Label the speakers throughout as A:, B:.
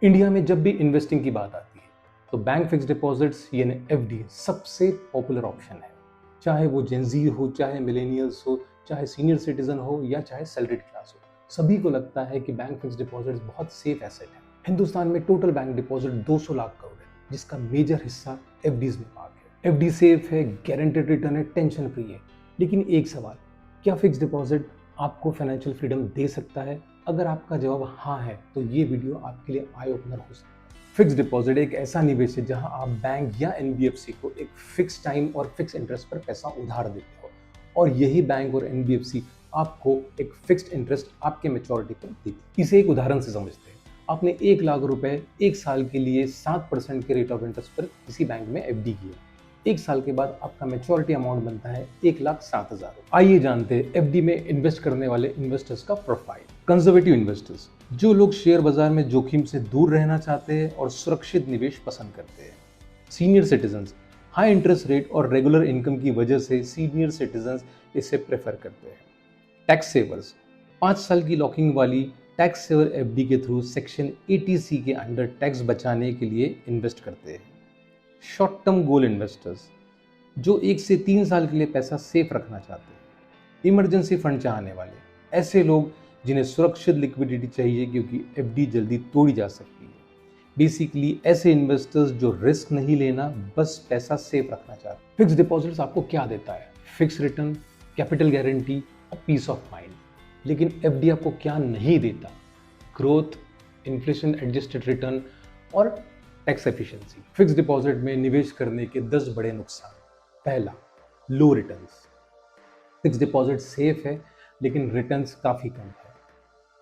A: India में जब भी इन्वेस्टिंग की बात आती है तो बैंक फिक्स डिपॉजिट्स यानी एफडी सबसे पॉपुलर ऑप्शन है। चाहे वो जेंजी हो, चाहे मिलेनियल्स हो, चाहे सीनियर सिटीजन हो या चाहे सैलरीड क्लास हो, सभी को लगता है कि बैंक फिक्स डिपॉजिट्स बहुत सेफ एसेट है। हिंदुस्तान में total bank deposit 200 lakh crore है, जिसका मेजर हिस्सा एफडीज में पार्क है। एफडी सेफ है, गारंटेड रिटर्न है, टेंशन फ्री है। लेकिन एक सवाल, क्या फिक्स डिपॉजिट आपको फाइनेंशियल फ्रीडम दे सकता है? अगर आपका जवाब हाँ है तो ये वीडियो आपके लिए आई ओपनर हो सकता है। फिक्स डिपॉजिट एक ऐसा निवेश है जहां आप बैंक या एनबीएफसी को एक फिक्स टाइम और फिक्स इंटरेस्ट पर पैसा उधार देते हो, और यही बैंक और एनबीएफसी आपको एक फिक्स्ड इंटरेस्ट आपके मैच्योरिटी पर देती है। इसे एक उदाहरण से समझते हैं। आपने 1 लाख रुपए 1 साल के लिए 7% के रेट ऑफ इंटरेस्ट पर किसी बैंक में एफडी किया। 1 साल के बाद आपका मैच्योरिटी अमाउंट बनता है 1,07,000। आइए जानते हैं एफडी में इन्वेस्ट करने वाले इन्वेस्टर्स का प्रोफाइल। कंजर्वेटिव इन्वेस्टर्स, जो लोग शेयर बाजार में जोखिम से दूर रहना चाहते हैं और सुरक्षित निवेश पसंद करते हैं। Senior citizens, high interest rate और रेगुलर इनकम की वजह से सीनियर सिटीजन्स इसे प्रेफर करते हैं। टैक्स सेवर्स, 5 साल की लॉकिंग वाली टैक्स सेवर एफडी के थ्रू सेक्शन 80C के अंडर टैक्स बचाने के लिए इन्वेस्ट करते हैं। शॉर्ट टर्म गोल इन्वेस्टर्स, जो 1 से 3 साल के लिए पैसा सेफ रखना चाहते हैं। इमरजेंसी फंड चाहने वाले, ऐसे लोग जिन्हें सुरक्षित लिक्विडिटी चाहिए क्योंकि एफडी जल्दी तोड़ी जा सकती है। बेसिकली ऐसे इन्वेस्टर्स जो रिस्क नहीं लेना, बस पैसा सेफ रखना चाहते हैं। फिक्स डिपॉजिट्स आपको क्या देता है? फिक्स रिटर्न, कैपिटल गारंटी और पीस ऑफ माइंड। लेकिन एफडी आपको क्या नहीं देता? ग्रोथ, इन्फ्लेशन एडजस्टेड रिटर्न और टैक्स एफिशिएंसी। फिक्स डिपॉजिट में निवेश करने के 10 बड़े नुकसान। पहला, लो रिटर्न्स। फिक्स डिपॉजिट सेफ है लेकिन रिटर्न्स काफ़ी कम है।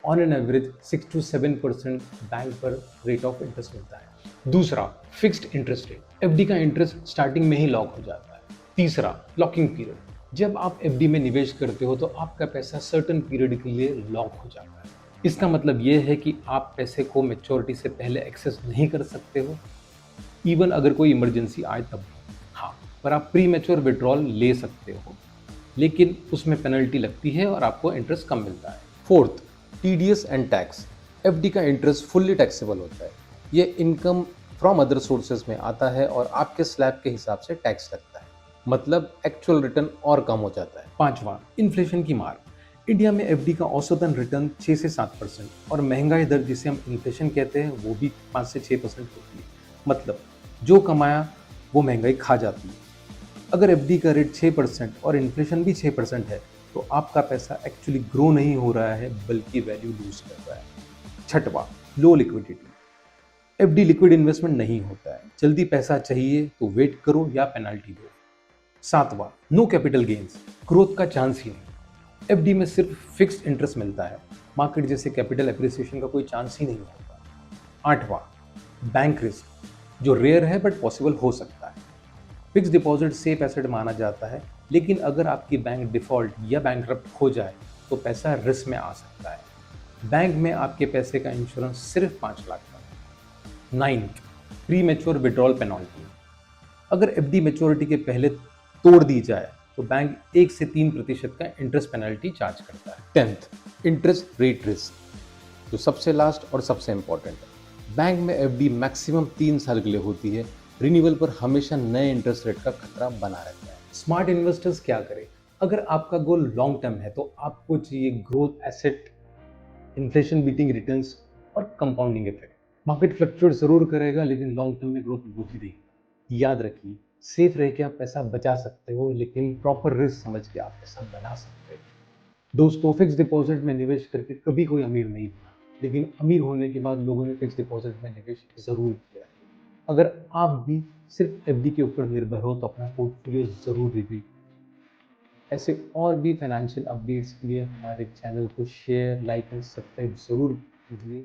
A: On an average 6 to 7% bank पर रेट ऑफ इंटरेस्ट मिलता है। दूसरा, फिक्स्ड इंटरेस्ट रेट। एफडी का इंटरेस्ट स्टार्टिंग में ही लॉक हो जाता है। तीसरा, लॉकिंग पीरियड। जब आप एफडी में निवेश करते हो तो आपका पैसा सर्टेन पीरियड के लिए लॉक हो जाता है। इसका मतलब यह है कि आप पैसे को मैच्योरिटी से पहले एक्सेस नहीं कर सकते हो, इवन अगर कोई इमरजेंसी आए तब। हाँ, पर आप प्री मैच्योर विड्रॉल ले सकते हो, लेकिन उसमें पेनल्टी लगती है और आपको इंटरेस्ट कम मिलता है। Fourth, TDS and tax. FD का इंटरेस्ट फुल्ली टैक्सेबल होता है। ये इनकम फ्रॉम अदर सोर्सेज में आता है और आपके स्लैब के हिसाब से टैक्स लगता है, मतलब एक्चुअल रिटर्न और कम हो जाता है। पांचवा, इन्फ्लेशन की मार। इंडिया में एफडी का औसतन रिटर्न 6 से 7% और महंगाई दर जिसे हम इन्फ्लेशन कहते हैं वो भी 5 से 6% होती है। मतलब जो कमाया वो महंगाई खा जाती है। अगर एफडी का रेट 6% और इन्फ्लेशन भी 6% है तो आपका पैसा एक्चुअली ग्रो नहीं हो रहा है बल्कि वैल्यू लूज कर रहा है। छठवां, लो लिक्विडिटी। एफडी लिक्विड इन्वेस्टमेंट नहीं होता है। जल्दी पैसा चाहिए तो वेट करो या पेनल्टी दो। सातवां, नो कैपिटल गेन्स। ग्रोथ का चांस ही नहीं। एफडी में सिर्फ फिक्स्ड इंटरेस्ट मिलता है, मार्केट जैसे कैपिटल एप्रिसिएशन का कोई चांस ही नहीं होता। आठवां, बैंक रिस्क, जो रेयर है बट पॉसिबल हो सकता है। फिक्स डिपॉजिट सेफ एसेट माना जाता है, लेकिन अगर आपकी बैंक डिफॉल्ट या बैंकरप्ट हो जाए तो पैसा रिस्क में आ सकता है। बैंक में आपके पैसे का इंश्योरेंस सिर्फ 5 लाख का। Ninth, pre mature withdrawal penalty. अगर एफडी मैच्योरिटी के पहले तोड़ दी जाए तो बैंक 1 से 3% का इंटरेस्ट पेनल्टी चार्ज करता है। 10th, इंटरेस्ट रेट रिस्क, जो सबसे लास्ट और सबसे इंपॉर्टेंट है। बैंक में एफडी मैक्सिमम 3 साल के लिए होती है। रिन्यूअल पर हमेशा नए इंटरेस्ट रेट का खतरा बना रहता है। स्मार्ट इन्वेस्टर्स क्या करें? अगर आपका गोल लॉन्ग टर्म है तो आपको चाहिए growth asset, inflation beating returns और कंपाउंडिंग इफेक्ट। मार्केट फ्लक्चुएट जरूर करेगा लेकिन लॉन्ग टर्म में ग्रोथ वो भी देगी। याद रखिए, सेफ रह के आप पैसा बचा सकते हो लेकिन प्रॉपर रिस्क समझ के आप पैसा बना सकते हो। दोस्तों, फिक्स डिपॉजिट में निवेश करके कभी कोई अमीर नहीं बना, लेकिन अमीर होने के बाद लोगों ने फिक्स डिपॉजिट में निवेश जरूर किया है। अगर आप भी सिर्फ एफडी के ऊपर निर्भर हो तो अपना पोर्टफोलियो जरूर रिव्यू। ऐसे और भी फाइनेंशियल अपडेट्स के लिए हमारे चैनल को शेयर, लाइक एंड सब्सक्राइब जरूर कीजिए।